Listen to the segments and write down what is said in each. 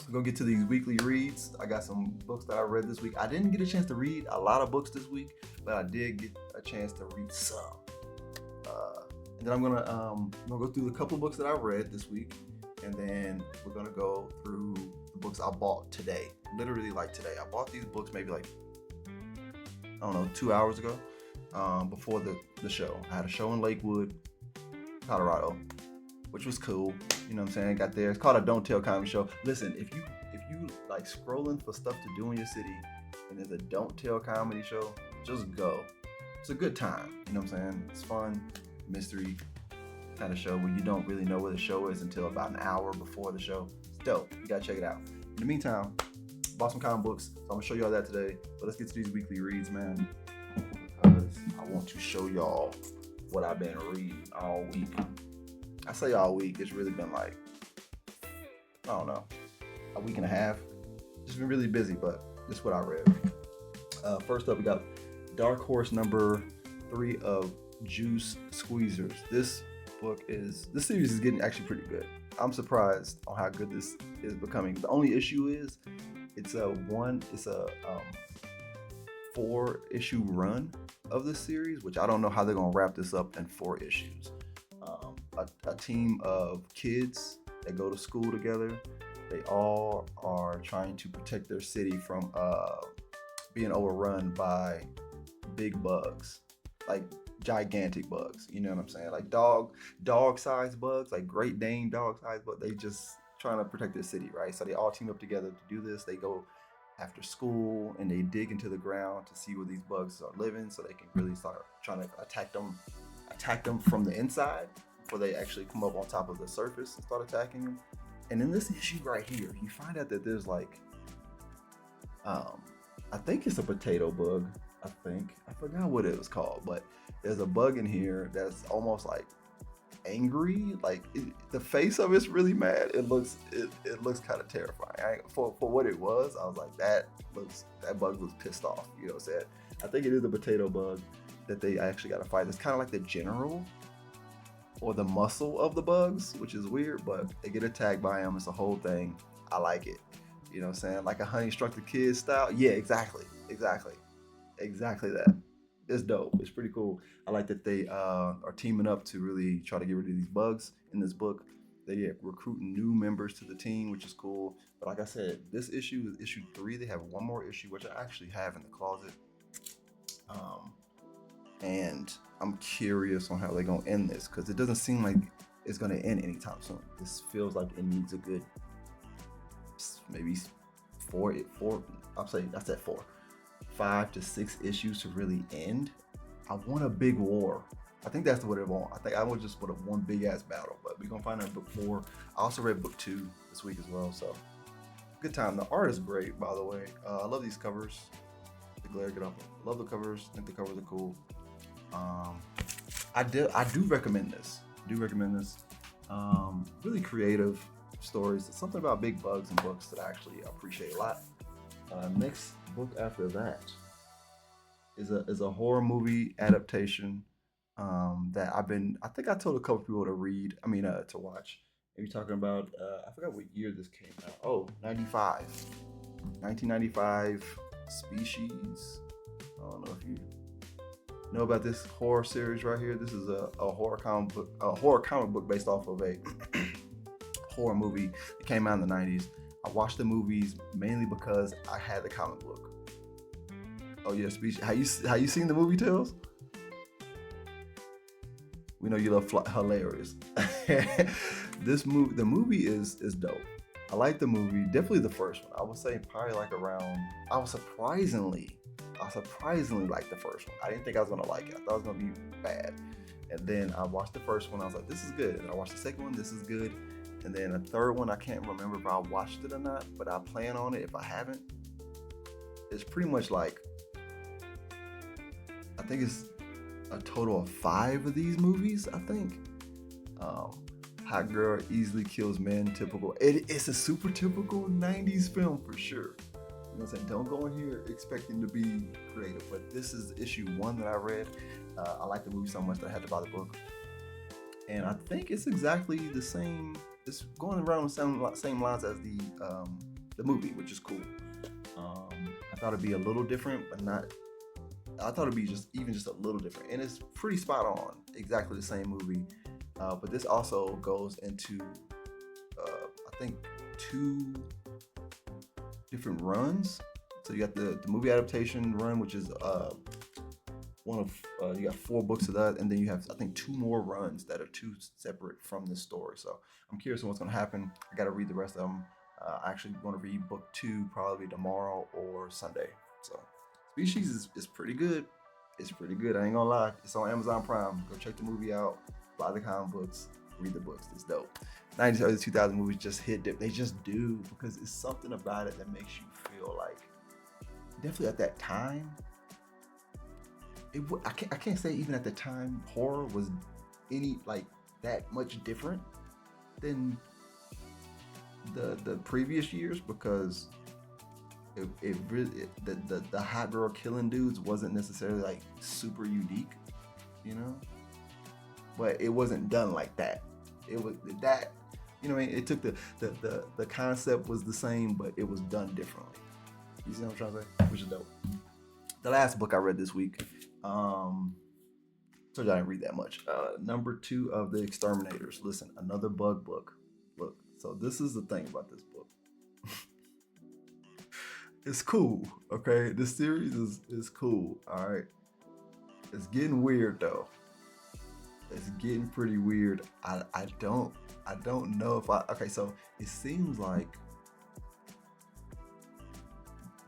We're going to get to these weekly reads. I got some books that I read this week. I didn't get a chance to read a lot of books this week, but I did get a chance to read some. And then I'm going to go through a couple of books that I read this week, and then we're going to go through the books I bought today. Literally like today. I bought these books maybe like, 2 hours ago, before the show. I had a show in Lakewood, Colorado, which was cool. You know what I'm saying? Got there. It's called a Don't Tell Comedy Show. Listen, if you like scrolling for stuff to do in your city and there's a Don't Tell Comedy Show, just go. It's a good time. You know what I'm saying? It's fun, mystery kind of show where you don't really know where the show is until about an hour before the show. It's dope. You gotta check it out. In the meantime, bought some comic books, so I'm gonna show y'all that today. But let's get to these weekly reads, man, because I want to show y'all what I've been reading all week. I say all week, it's really been like, a week and a half. Just been really busy, but this is what I read. First up, we got Dark Horse number 3 of Juice Squeezers. This series is getting actually pretty good. I'm surprised on how good this is becoming. The only issue is it's a 4-issue run of this series, which I don't know how they're gonna wrap this up in 4 issues. A team of kids that go to school together. They all are trying to protect their city from being overrun by big bugs, like gigantic bugs. You know what I'm saying? Like dog-sized bugs, like Great Dane dog-sized bugs. They just trying to protect their city, right? So they all team up together to do this. They go after school and they dig into the ground to see where these bugs are living, so they can really start trying to attack them from the inside before they actually come up on top of the surface and start attacking them. And in this issue right here, you find out that there's like, I think it's a potato bug. I forgot what it was called, but there's a bug in here that's almost like angry. Like the face of it's really mad. It looks kind of terrifying. For what it was, I was like, that bug was pissed off. You know what I'm saying? I think it is a potato bug that they actually got to fight. It's kind of like the general or the muscle of the bugs, which is weird, but they get attacked by him. It's a whole thing. I like it. You know what I'm saying? Like a Honey Struck the Kids style. Yeah, exactly that. It's dope. It's pretty cool. I like that they are teaming up to really try to get rid of these bugs in this book. They are recruiting new members to the team, which is cool. But like I said, this issue is issue 3. They have one more issue, which I actually have in the closet. And I'm curious on how they're going to end this, because it doesn't seem like it's going to end anytime soon. This feels like it needs a good, maybe 5 to 6 issues to really end. I want a big war. I think that's what I want. I think I would just put up one big ass battle, but we're going to find out book 4. I also read book 2 this week as well, so good time. The art is great, by the way. I love these covers. The glare get off. I love the covers. I think the covers are cool. I do recommend this. Really creative stories. It's something about big bugs and books that I actually appreciate a lot. Next book after that is a horror movie adaptation that I think I told a couple people to watch. Maybe talking about I forgot what year this came out. 1995 Species. I don't know if you know about this horror series right here. This is a horror comic book based off of a horror movie that came out in the 90s. I watched the movies mainly because I had the comic book. Oh yeah, Species. How you seen the movie, Tails? We know you love hilarious. The movie is dope. I like the movie. Definitely the first one. I would say probably like around. I surprisingly liked the first one. I didn't think I was gonna like it. I thought it was gonna be bad. And then I watched the first one. I was like, this is good. And I watched the second one. This is good. And then a third one, I can't remember if I watched it or not, but I plan on it if I haven't. It's pretty much like, I think it's a total of 5 of these movies, I think. Hot girl easily kills men, typical. It's a super typical 90s film for sure. You know what I'm saying? Don't go in here expecting to be creative, but this is issue 1 that I read. I like the movie so much that I had to buy the book. And I think it's exactly the same. It's going around the same lines as the movie, which is cool. I thought it'd be a little different, but not. I thought it'd be just a little different, and it's pretty spot on, exactly the same movie. But this also goes into, I think, 2 different runs. So you got the movie adaptation run, which is one of you got 4 books of that, and then you have, I think, 2 more runs that are 2 separate from this story. So I'm curious on what's going to happen. I got to read the rest of them. I actually want to read book 2 probably tomorrow or Sunday. So Species is pretty good. It's pretty good. I ain't gonna lie. It's on Amazon Prime. Go check the movie out. Buy the comic books. Read the books. It's dope. 90s, early 2000 movies just hit dip. They just do, because it's something about it that makes you feel like, definitely at that time. I can't say even at the time horror was any like that much different than the previous years, because it really the hot girl killing dudes wasn't necessarily like super unique, you know, but it wasn't done like that. It was that, you know what I mean? It took the concept was the same, but it was done differently. You see what I'm trying to say? Which is dope. The last book I read this week, told you I didn't read that much. Number 2 of The Exterminators. Listen, another bug book. Look, so this is the thing about this book. It's cool, okay? This series is cool, all right? It's getting weird though. It's getting pretty weird. I don't know if okay, so it seems like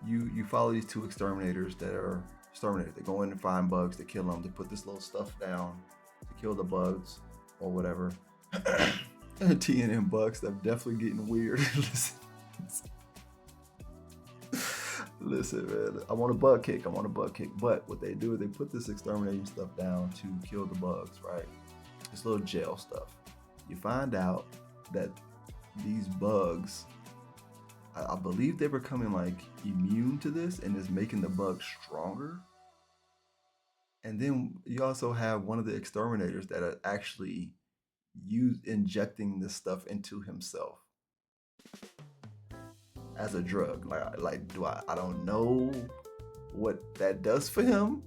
you follow these 2 exterminators that are exterminators. They go in and find bugs, they kill them, they put this little stuff down to kill the bugs or whatever. TNM bugs, they're definitely getting weird. Listen, man, I want a bug kick. But what they do is they put this exterminating stuff down to kill the bugs, right? This little gel stuff. You find out that these bugs, I believe they're becoming like immune to this, and is making the bugs stronger. And then you also have one of the exterminators that are actually injecting this stuff into himself as a drug. I don't know what that does for him,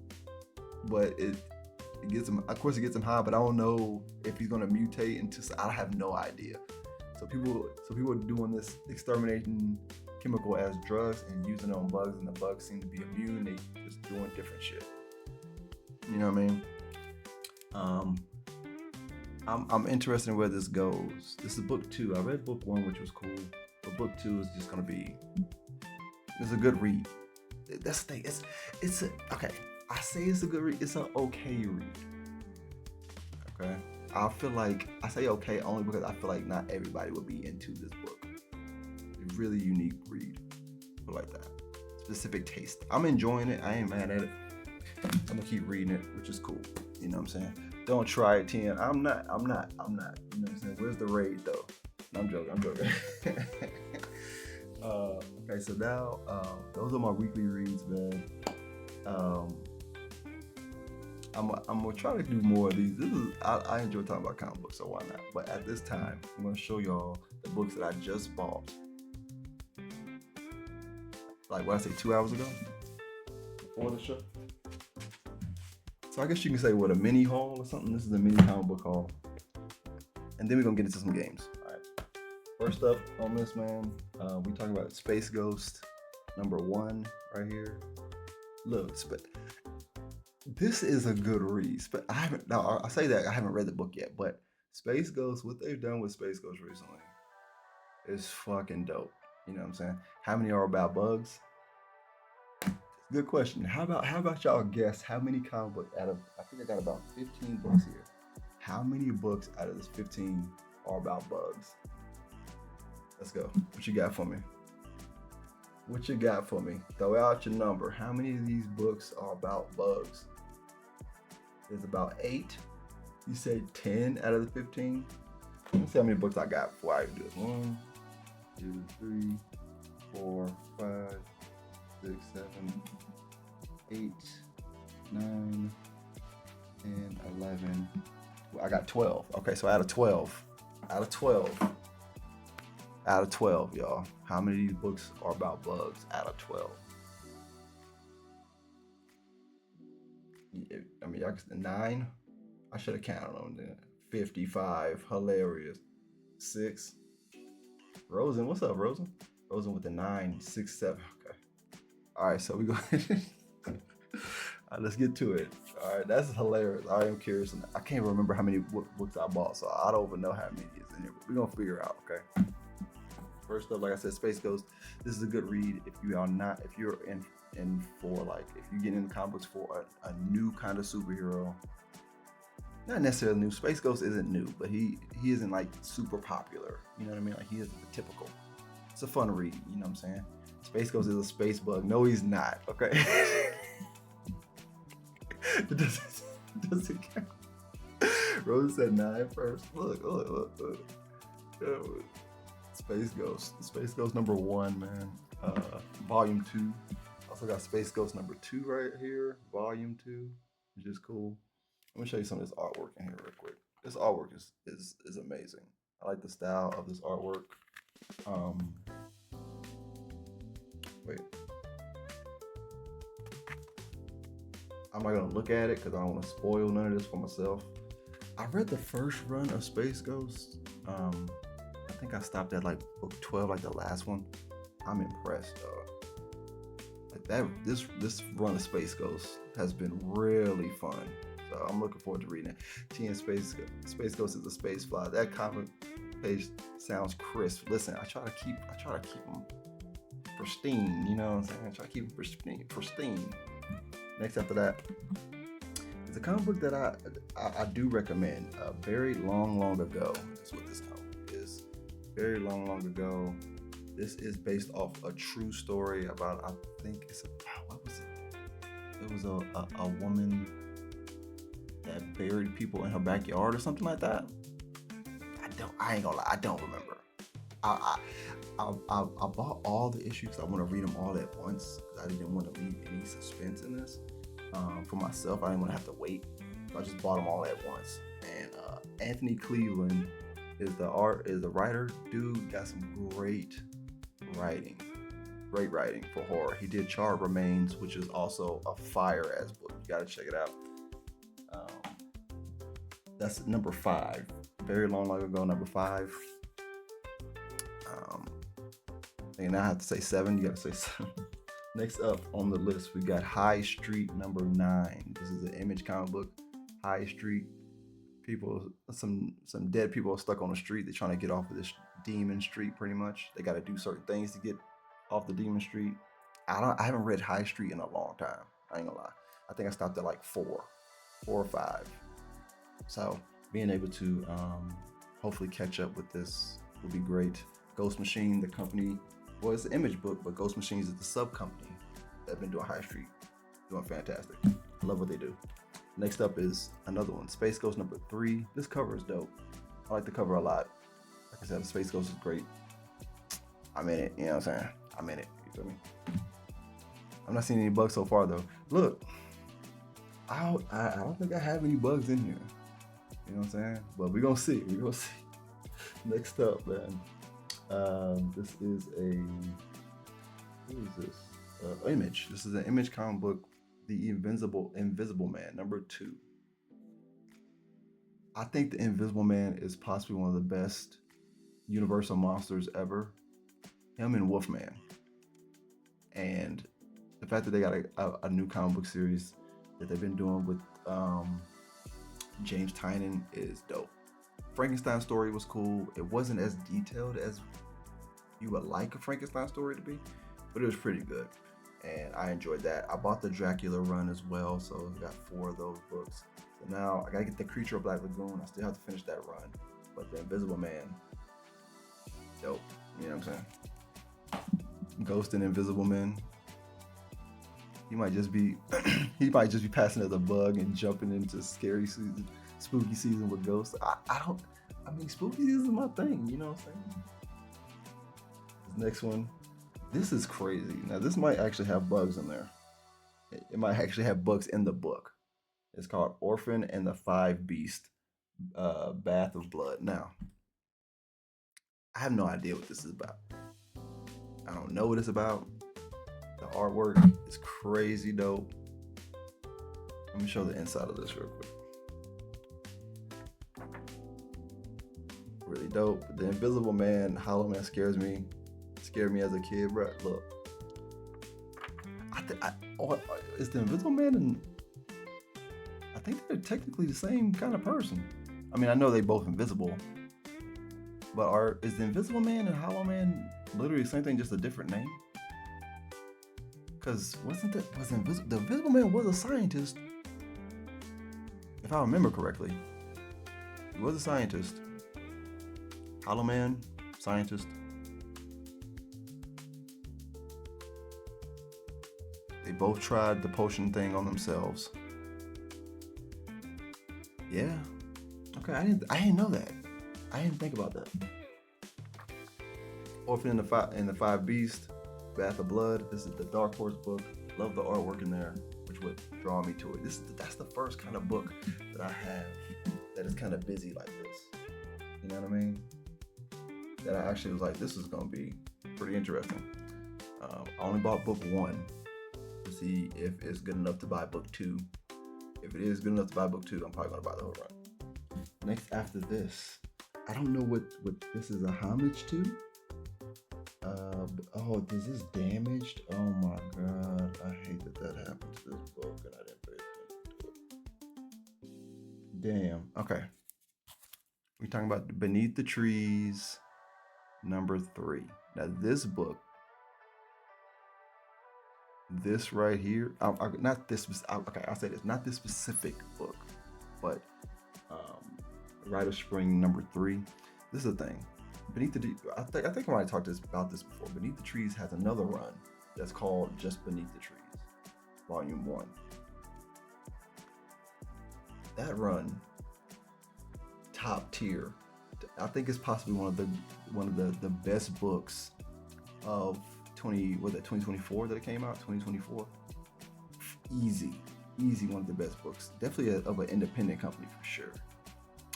but it gets him, of course it gets him high, but I don't know if he's gonna mutate into, I have no idea. So people are doing this exterminating chemical as drugs and using it on bugs, and the bugs seem to be immune. They just doing different shit. You know what I mean? I'm interested in where this goes. This is book 2. I read book 1, which was cool. But book 2 is just gonna be, it's a good read. That's the thing. It's okay. I say it's a good read. It's an okay read. Okay. I feel like I say okay only because I feel like not everybody would be into this book. A really unique read. I like that. Specific taste. I'm enjoying it. I ain't mad at it. I'm gonna keep reading it, which is cool. You know what I'm saying? Don't try it, 10. I'm not. You know what I'm saying? Where's the raid though? No, I'm joking. Okay, so now those are my weekly reads, man. I'm gonna try to do more of these. I enjoy talking about comic books, so why not? But at this time, I'm gonna show y'all the books that I just bought. Like what I say 2 hours ago before the show. So I guess you can say what, a mini haul or something. This is a mini comic book haul, and then we're gonna get into some games. All right. First up on this, man, we talking about Space Ghost #1 right here. Look, this is a good read. But I say that I haven't read the book yet, but Space Ghost, what they've done with Space Ghost recently is fucking dope. You know what I'm saying? How many are about bugs? Good question. How about y'all guess how many comic books out of, I think I got about 15 books here. How many books out of this 15 are about bugs? Let's go. What you got for me? Throw out your number. How many of these books are about bugs? There's about 8. You said 10 out of the 15? Let's see how many books I got before I do this. 1, 2, 3, 4, 5, 6, 7, 8, 9, 10, 11. Well, I got 12. Okay, so out of 12, Out of 12, y'all. How many of these books are about bugs out of 12? I mean, 9. I should have counted them then. 55. Hilarious. 6. Rosen, what's up, Rosen? Rosen with the 9, 6, 7. Okay. All right, so we go. All right, let's get to it. All right, that's hilarious. I am curious. And I can't remember how many books I bought, so I don't even know how many is in here. But we're gonna figure out. Okay. First up, like I said, Space Ghost. This is a good read if you are not, if you're in for like, if you get into comic books for a new kind of superhero. Not necessarily new. Space Ghost isn't new, but he isn't like super popular. You know what I mean? Like he isn't the typical. It's a fun read. You know what I'm saying? Space Ghost is a space bug. No, he's not. Okay. it doesn't count. Rose said 9 first. Look. Space Ghost. Space Ghost number 1, man. Volume 2. Also got Space Ghost number 2 right here. Volume 2, which is cool. Let me show you some of this artwork in here real quick. This artwork is amazing. I like the style of this artwork. Wait. I'm not gonna look at it because I don't want to spoil none of this for myself. I read the first run of Space Ghost. I think I stopped at like book 12, like the last one. I'm impressed. Like that, this run of Space Ghost has been really fun. So I'm looking forward to reading it. TN Space Ghost is a space fly. That comic page sounds crisp. Listen, I try to keep them pristine. You know what I'm saying? I try to keep them pristine. Next after that is a comic book that I do recommend. Very long ago. That's what this comic is. Very long ago. This is based off a true story about, I think it's what was it? It was a woman that buried people in her backyard or something like that. I ain't gonna lie, I don't remember. I bought all the issues. I want to read them all at once because I didn't want to leave any suspense in this for myself. I didn't want to have to wait. So I just bought them all at once. And Anthony Cleveland is the writer. Dude got some great writing for horror. He did Charred Remains, which is also a fire ass book. You gotta check it out. That's number 5. Very long ago, number 5. And I have to say 7. You gotta say 7. Next up on the list, we got High Street number 9. This is an Image comic book. High Street. People, some dead people are stuck on the street. They're trying to get off of this demon street. Pretty much, they got to do certain things to get off the demon street. I haven't read High Street in a long time. I ain't gonna lie. I think I stopped at like 4 or 5. So being able to hopefully catch up with this will be great. Ghost Machine, the company, well, it's an Image book, but Ghost Machines is the sub company that's been doing High Street, doing fantastic. I love what they do. Next up is another one, Space Ghost number 3. This cover is dope. I like the cover a lot. Like I said, the Space Ghost is great. I'm in it, you know what I'm saying? I'm in it, you feel me? I'm not seeing any bugs so far though. Look, I don't think I have any bugs in here. You know what I'm saying? But we're gonna see. Next up, man. This is who is this? Image. This is an Image comic book, The Invisible Man, number 2. I think the Invisible Man is possibly one of the best Universal monsters ever. Him and Wolfman. And the fact that they got a new comic book series that they've been doing with James Tynion is dope. Frankenstein story was cool. It wasn't as detailed as you would like a Frankenstein story to be, but it was pretty good. And I enjoyed that. I bought the Dracula run as well, so I got 4 of those books. So now I gotta get the Creature of Black Lagoon. I still have to finish that run. But the Invisible Man, dope. You know what I'm saying? Ghost and Invisible Man. He might just be passing as a bug and jumping into scary season, spooky season with ghosts. I mean, spooky season is my thing, you know what I'm saying? This next one, this is crazy. Now this might actually have bugs in there. It might actually have bugs in the book. It's called Orphan and the 5 Beasts, Bath of Blood. Now, I have no idea what this is about. I don't know what it's about. The artwork is crazy dope. Let me show the inside of this real quick. Really dope. The Invisible Man, Hollow Man scared me as a kid, bro. Look, is the Invisible Man and I think they're technically the same kind of person. I mean, I know they both invisible, but is the Invisible Man and Hollow Man literally the same thing, just a different name? Because the Invisible Man was a scientist, if I remember correctly. He was a scientist. Hollow Man, scientist. They both tried the potion thing on themselves. Yeah. Okay, I didn't know that. I didn't think about that. Orphan in the Five Beasts, Bath of Blood. This is the Dark Horse book. Love the artwork in there, which would draw me to it. That's the first kind of book that I have that is kind of busy like this. You know what I mean? That I actually was like, this is gonna be pretty interesting. I only bought book 1 to see if it's good enough to buy book 2. If it is good enough to buy book 2, I'm probably gonna buy the whole run. Next after this, I don't know what this is a homage to. This is Damaged. Oh my god, I hate that happened to this book and I didn't pay attention to it. Damn. Okay. We're talking about Beneath the Trees, number 3. Now this book, this right here, not this. Okay, I'll say this. Not this specific book, but Rite of Spring number 3. This is the thing. I think I might have talked about this before. Beneath the Trees has another run that's called Just Beneath the Trees, Volume 1. That run, top tier. I think it's possibly one of the best books of 2024 that it came out, 2024. Easy one of the best books. Definitely of an independent company for sure.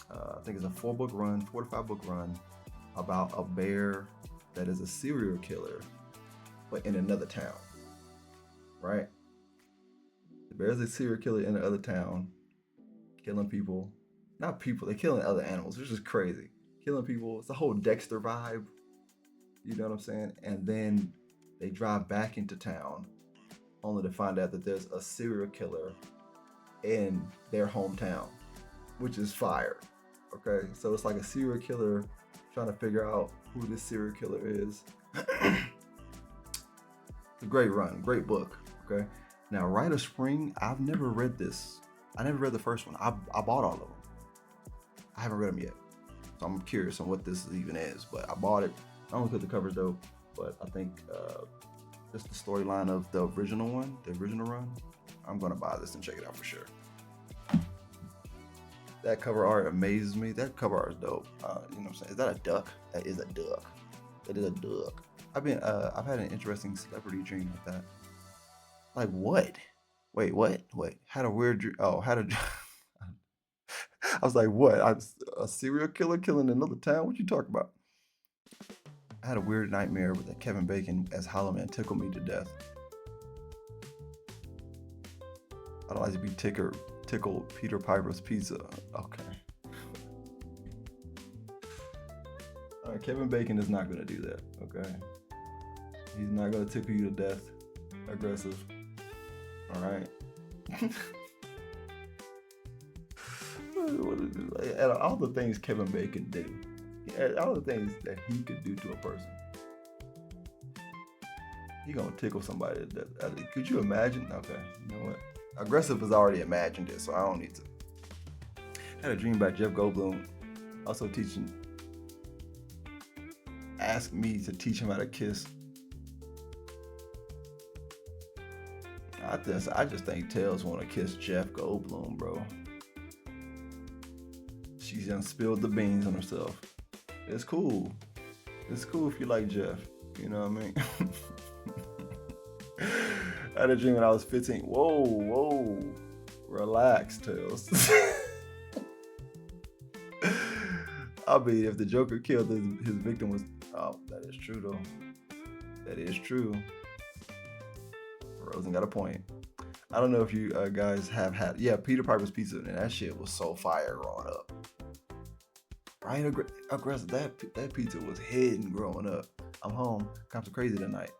I think it's a 4 to 5 book run about a bear that is a serial killer, but in another town, right? The bear's a serial killer in another town, killing people. Not people, they're killing other animals, which is crazy. Killing people, it's a whole Dexter vibe, you know what I'm saying? And then they drive back into town, only to find out that there's a serial killer in their hometown, which is fire, okay? So it's like a serial killer trying to figure out who this serial killer is. It's a great run, great book, okay? Now, Rite of Spring, I've never read this. I never read the first one. I bought all of them. I haven't read them yet. So I'm curious on what this even is, but I bought it. Not only because the cover's dope, but I think just the storyline of the original run, I'm gonna buy this and check it out for sure. That cover art amazes me. That cover art is dope. You know what I'm saying? Is that a duck? That is a duck. That is a duck. I've had an interesting celebrity dream like that. Like what? Wait, what? Wait, had a weird dream. Oh, had a. I was like, what? A serial killer killing another town? What you talking about? I had a weird nightmare with that Kevin Bacon as Hollow Man tickled me to death. I don't like to be tickled Peter Piper's pizza. Okay. All right, Kevin Bacon is not going to do that, okay? He's not going to tickle you to death. Aggressive. All right. And all the things Kevin Bacon do, all the things that he could do to a person, he gonna tickle somebody to death. Could you imagine? Okay, you know what? Aggressive has already imagined it, so I don't need to. I had a dream about Jeff Goldblum also asked me to teach him how to kiss. I just think Tails want to kiss Jeff Goldblum, bro. She's done spilled the beans on herself. It's cool. It's cool if you like Jeff. You know what I mean? I had a dream when I was 15. Whoa. Relax, Tails. I mean, if the Joker killed his victim was, oh, that is true though. That is true. Rosen got a point. I don't know if you guys have had, Peter Piper's Pizza, and that shit was so fire growing up. Right, aggressive. That pizza was hidden growing up. I'm home. Cops are crazy tonight.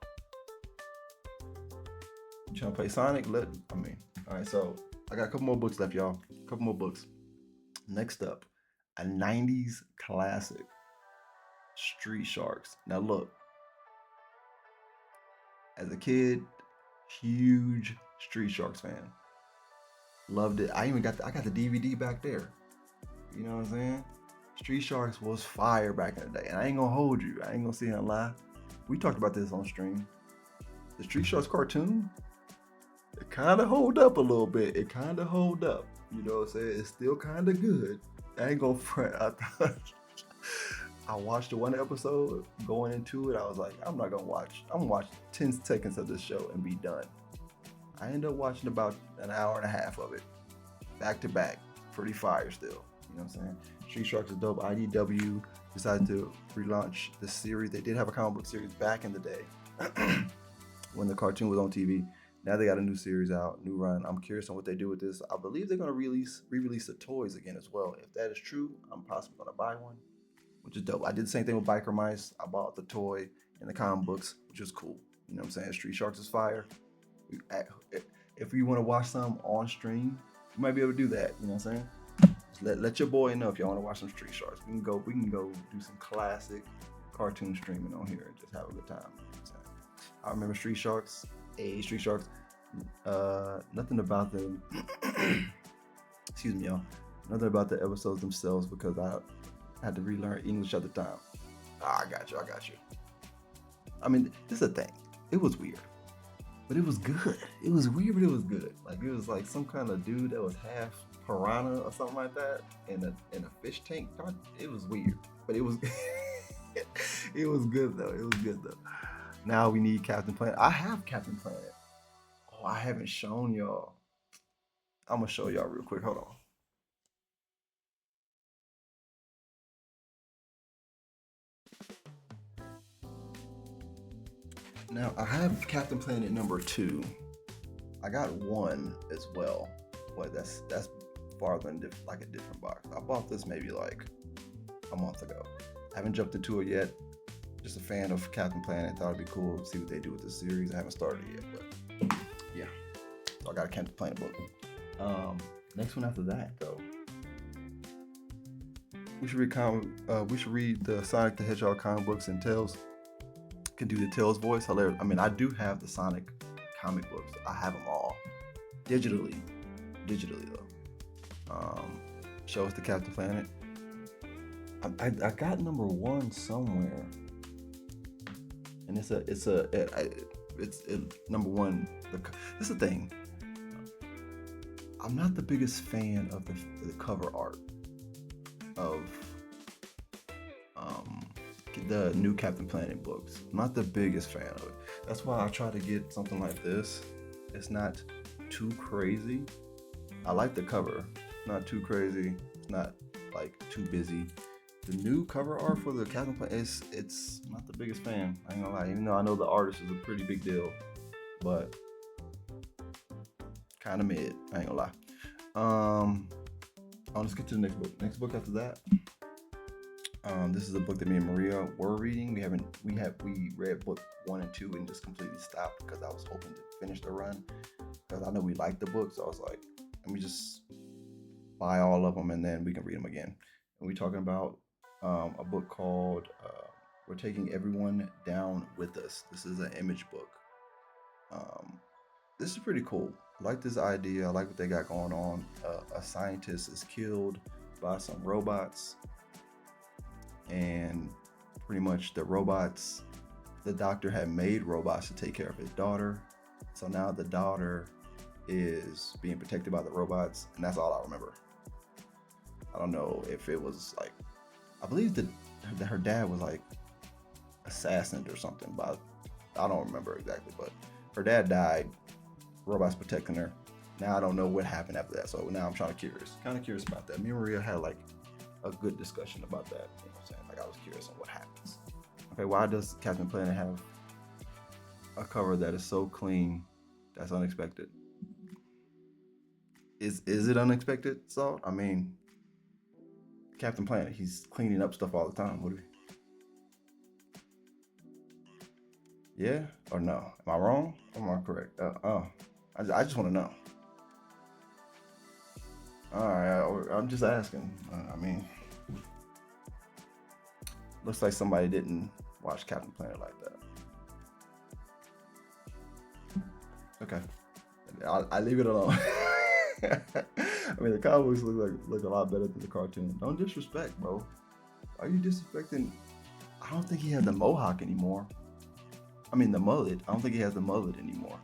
You trying to play Sonic? All right. So I got a couple more books left, y'all. A couple more books. Next up, a '90s classic, Street Sharks. Now look, as a kid, huge Street Sharks fan. Loved it. I got the DVD back there. You know what I'm saying? Street Sharks was fire back in the day. And I ain't gonna hold you. I ain't gonna sit here and lie. We talked about this on stream. The Street Sharks cartoon, it kind of hold up a little bit. It kind of hold up. You know what I'm saying? It's still kind of good. I ain't gonna front. I watched the one episode. Going into it, I was like, I'm gonna watch 10 seconds of this show and be done. I ended up watching about an hour and a half of it, back to back. Pretty fire still. You know what I'm saying? Street Sharks is dope. IDW decided to relaunch the series. They did have a comic book series back in the day when the cartoon was on TV. Now they got a new series out, new run. I'm curious on what they do with this. I believe they're going to re-release the toys again as well. If that is true, I'm possibly going to buy one, which is dope. I did the same thing with Biker Mice. I bought the toy and the comic books, which is cool. You know what I'm saying? Street Sharks is fire. If you want to watch some on stream, you might be able to do that. You know what I'm saying? Just let your boy know if y'all want to watch some Street Sharks. We can go do some classic cartoon streaming on here and just have a good time. You know what I'm saying? I remember Street Sharks. Nothing about them. Excuse me, y'all. Nothing about the episodes themselves because I had to relearn English at the time. I got you. I mean, this is a thing. It was weird, but it was good. It was weird, but it was good. Like it was like some kind of dude that was half piranha or something like that in a fish tank. It was weird, but it was it was good though. It was good though. Now we need Captain Planet. I have Captain Planet. Oh, I haven't shown y'all. I'm gonna show y'all real quick. Hold on. Now I have Captain Planet number 2. I got 1 as well, but that's farther than like a different box. I bought this maybe like a month ago. I haven't jumped into it yet. Just a fan of Captain Planet. Thought it'd be cool to see what they do with this series. I haven't started it yet, but yeah. So I got a Captain Planet book. Next one after that though, we should read the Sonic the Hedgehog comic books and Tails. Can do the Tails voice. Hilarious. I mean, I do have the Sonic comic books. I have them all digitally though. Show us the Captain Planet. I got number 1 somewhere. And it's number 1. This is the thing. I'm not the biggest fan of the cover art of the new Captain Planet books. I'm not the biggest fan of it. That's why I try to get something like this. It's not too crazy. I like the cover. Not too crazy. It's not like too busy. The new cover art for the Captain Planet it's not the biggest fan. I ain't gonna lie. Even though I know the artist is a pretty big deal, but kind of mid. I ain't gonna lie. Let's get to the next book. Next book after that. This is a book that me and Maria were reading. We read book 1 and 2 and just completely stopped because I was hoping to finish the run because I know we liked the book. So I was like, let me just buy all of them and then we can read them again. And we're talking about a book called We're Taking Everyone Down With Us. This is an image book. This is pretty cool. I like this idea. I like what they got going on. A scientist is killed by some robots. And pretty much the doctor had made robots to take care of his daughter. So now the daughter is being protected by the robots. And that's all I remember. I don't know if it was like, I believe that her dad was like assassinated or something, but I don't remember exactly. But her dad died, robots protecting her. Now I don't know what happened after that. So now I'm kind of curious about that. Me and Maria had like a good discussion about that. You know what I'm saying? Like, I was curious on what happens. Okay, why does Captain Planet have a cover that is so clean that's unexpected? Is it unexpected, Salt? I mean, Captain Planet, he's cleaning up stuff all the time. What do you? Yeah or no? Am I wrong? Or am I correct? I just want to know. All right, I'm just asking. I mean, looks like somebody didn't watch Captain Planet like that. Okay, I leave it alone. I mean, the comics look a lot better than the cartoon. Don't disrespect, bro. Are you disrespecting? I don't think he has the mohawk anymore. I mean, the mullet. I don't think he has the mullet anymore,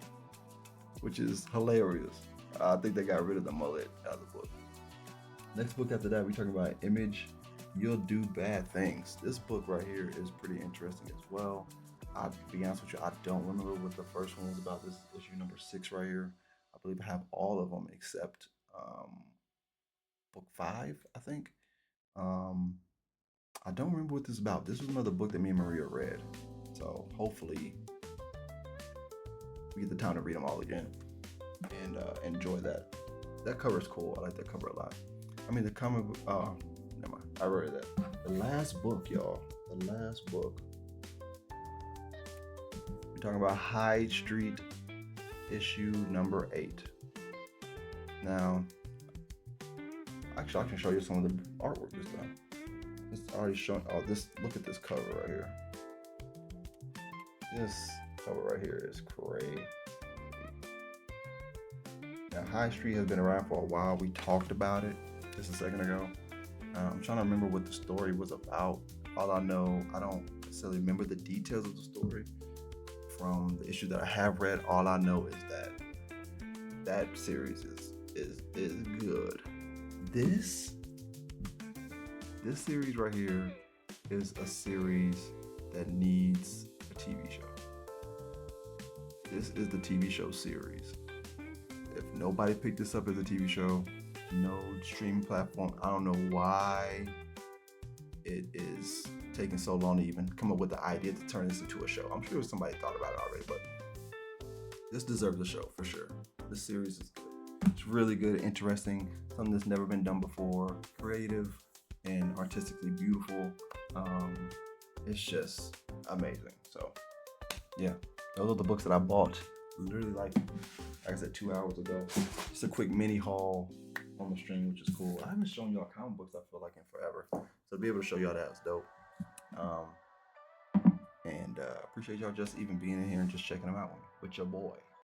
which is hilarious. I think they got rid of the mullet out of the book. Next book after that, we're talking about Image, You'll Do Bad Things. This book right here is pretty interesting as well. I'll be honest with you, I don't remember what the first one was about. This is issue number 6 right here. I believe I have all of them except book 5, I think. I don't remember what this is about. This was another book that me and Maria read. So hopefully we get the time to read them all again and enjoy that. That cover is cool. I like that cover a lot. I mean, the comic book, never mind. I read that. The last book, y'all. The last book. We're talking about High Street issue number 8. Now, actually, I can show you some of the artwork this time. It's already shown. Oh, look at this cover right here. This cover right here is crazy. Now, High Street has been around for a while. We talked about it just a second ago. I'm trying to remember what the story was about. All I know, I don't necessarily remember the details of the story from the issue that I have read. All I know is that series is good. This series right here is a series that needs a TV show. This is the TV show series. If nobody picked this up as a TV show, no streaming platform, I don't know why it is taking so long to even come up with the idea to turn this into a show. I'm sure somebody thought about it already, but this deserves a show for sure. This series is good. It's really good, interesting, something that's never been done before, creative and artistically beautiful. It's just amazing. So yeah, those are the books that I bought literally like I said 2 hours ago. Just a quick mini haul on the stream, which is cool. I haven't shown y'all comic books, I feel like, in forever, so to be able to show y'all that is dope. And appreciate y'all just even being in here and just checking them out with your boy.